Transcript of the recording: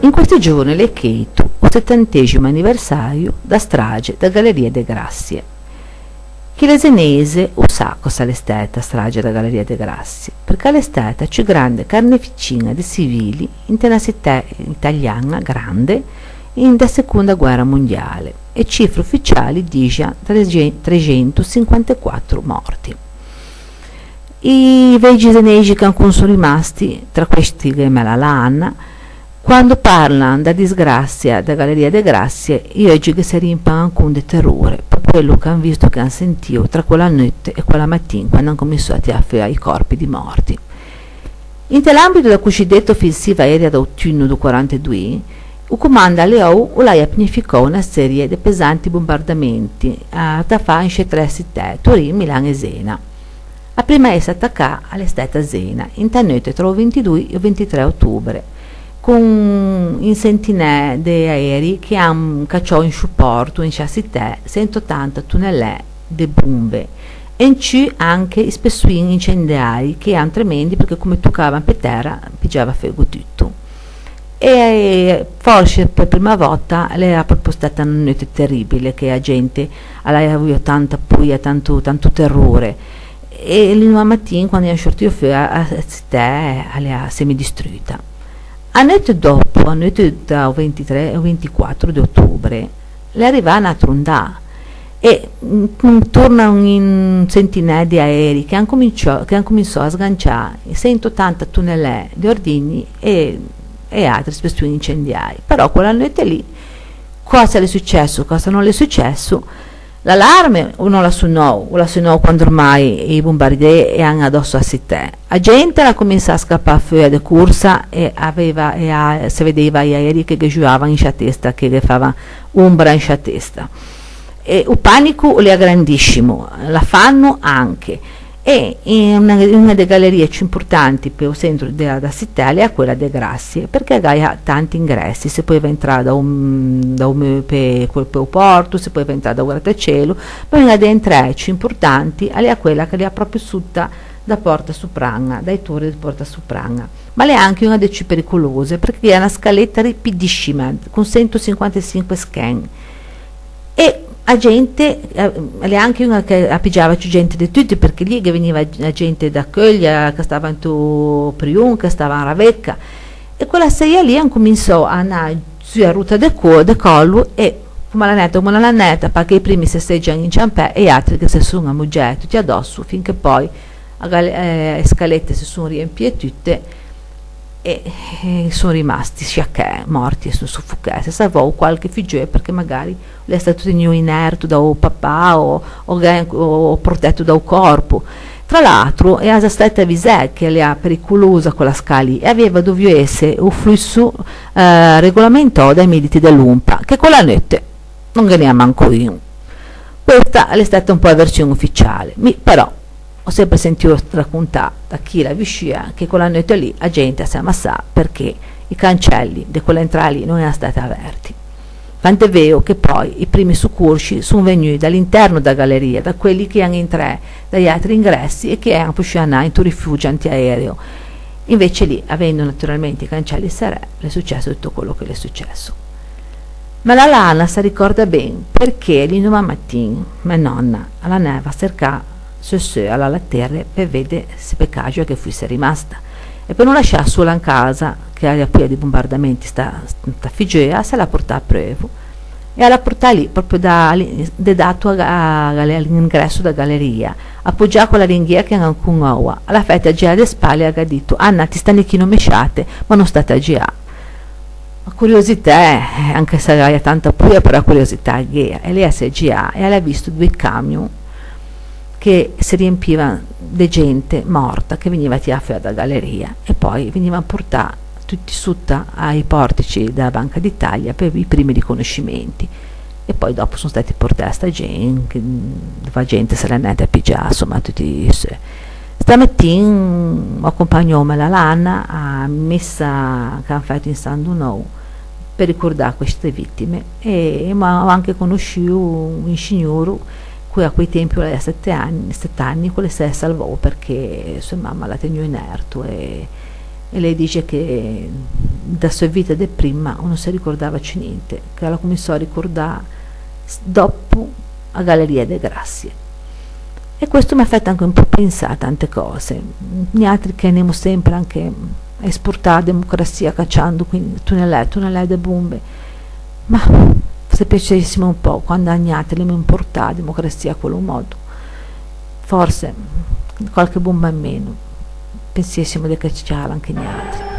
In questi giorni le chieto il 70° anniversario da strage da Galleria de Grazie. Chi lesenese o sa cosa è stata strage da Galleria de Grazie, perché è stata la più grande carneficina di civili in una città italiana grande in la seconda guerra mondiale e cifre ufficiali dicono 354 morti. I veggi senesi che ancora sono rimasti, tra questi che me la lanna, quando parlano da disgrazia da Galleria de Grazie, io oggi che si rimpano ancora di terrore per quello che hanno visto, che hanno sentito tra quella notte e quella mattina quando hanno cominciato a fare i corpi di morti. In nell'ambito della cosiddetta offensiva aerea d'autunno del 42, il comando alleato pianificò una serie di pesanti bombardamenti da fare in tre città, Torino, Milano e Zena. La prima è stata attaccata all'estate a Zena, in notte tra il 22 e il 23 ottobre, con in centinaia di aerei che hanno cacciato in supporto in città 180 tunnellè di bombe e in più anche spessini incendiari che erano tremendi perché come toccavano per terra pigiava fuoco tutto. E forse per prima volta le era proprio stata una notte terribile, che la gente aveva avuto tanta buia, tanto terrore, e la mattina quando è sortito fuori la città era semidistrutta. A notte dopo, a notte dal 23 al 24 di ottobre, le arriva una trondà e tornano in centinaia di aerei che hanno cominciato a sganciare 180 tunnellè di ordigni e altri spessoni incendiari. Però quella notte lì, cosa è successo, cosa non è successo? L'allarme non la suonò quando ormai i bombardieri erano addosso a città. La gente la cominciò a scappare fuori di corsa e si vedeva gli aerei che giocavano in testa, che facevano ombra in testa. E il panico è grandissimo, la fanno anche. E una delle gallerie più importanti per il centro della città è quella de Grazie, perché ha tanti ingressi, si può entrare per il porto, si può entrare da un grattacielo, ma una delle entrate più importanti è quella che è proprio sotto da Porta Supranga, dai torri di Porta Supranga, ma è anche una delle più pericolose perché è una scaletta ripidissima con 155 scan e la gente è anche una che appoggiava più gente di tutti, perché lì che veniva la gente da Coglia, che stava in Priun, che stava in Ravecca, e quella sera lì hanno cominciato a andare sulla ruta del collo e come la netta perché i primi si seggiano in ciampè e gli altri che si sono ammugiati tutti addosso finché poi le scalette si sono riempite tutte e sono rimasti sciacché, morti e sono soffocati. Salvò qualche figlio perché magari è stato tenuto inerte da un papà o protetto da un corpo. Tra l'altro è stata avvisata che era pericolosa quella scala e aveva dovuto essere un flusso regolamentato dai militi dell'UNPA, che quella notte non ne ha manco io. Questa è stata un po' la versione ufficiale, però ho sempre sentito raccontare da chi la vicina che quella notte lì la gente si ammassava perché i cancelli di quell'entrata lì non erano stati aperti. Tant'è vero che poi i primi soccorsi sono venuti dall'interno della galleria, da quelli che erano in tre dagli altri ingressi e che erano posizionati in rifugio antiaereo. Invece lì, avendo naturalmente i cancelli serrati, è successo tutto quello che è successo. Ma la Lana si ricorda bene perché l'indomani mattina mia nonna alla neve cercava alla terra per vedere se peccaggio che fosse rimasta e per non lasciare sola in casa che aveva piena di bombardamenti sta figlia se la portava a prova e la portava lì proprio dato all'ingresso della galleria appoggiata con la ringhiera che era con uova alla fetta a girare alle spalle e ha detto Anna ti stanno chi non mesciate ma non state a girare. La curiosità anche se aveva tanta pure però la curiosità e lei si è girata e ha visto due camion che si riempiva di gente morta che veniva tirata fuori dalla galleria e poi venivano portati tutti sotto ai portici della Banca d'Italia per i primi riconoscimenti e poi dopo sono stati portati a sta gente, la gente se l'è andata a pigiare, insomma tutti. Stamattina accompagnò la Lana a messa che hanno fatto in San Dunò per ricordare queste vittime e ma ho anche conosciuto un signore a quei tempi aveva 7 anni, quello si salvò perché sua mamma la tenuto inerte e lei dice che da sua vita di prima non si ricordava niente, che la cominciò a ricordare dopo a Galleria de Grazie. E questo mi ha fatto anche un po' pensare a tante cose. Gli altri che andiamo sempre anche a esportare la democrazia cacciando quindi tunnel de bombe, ma se piacessimo un po' quando agli altri abbiamo importato la democrazia a quello modo, forse qualche bomba in meno pensassimo di cacciarla anche gli altri.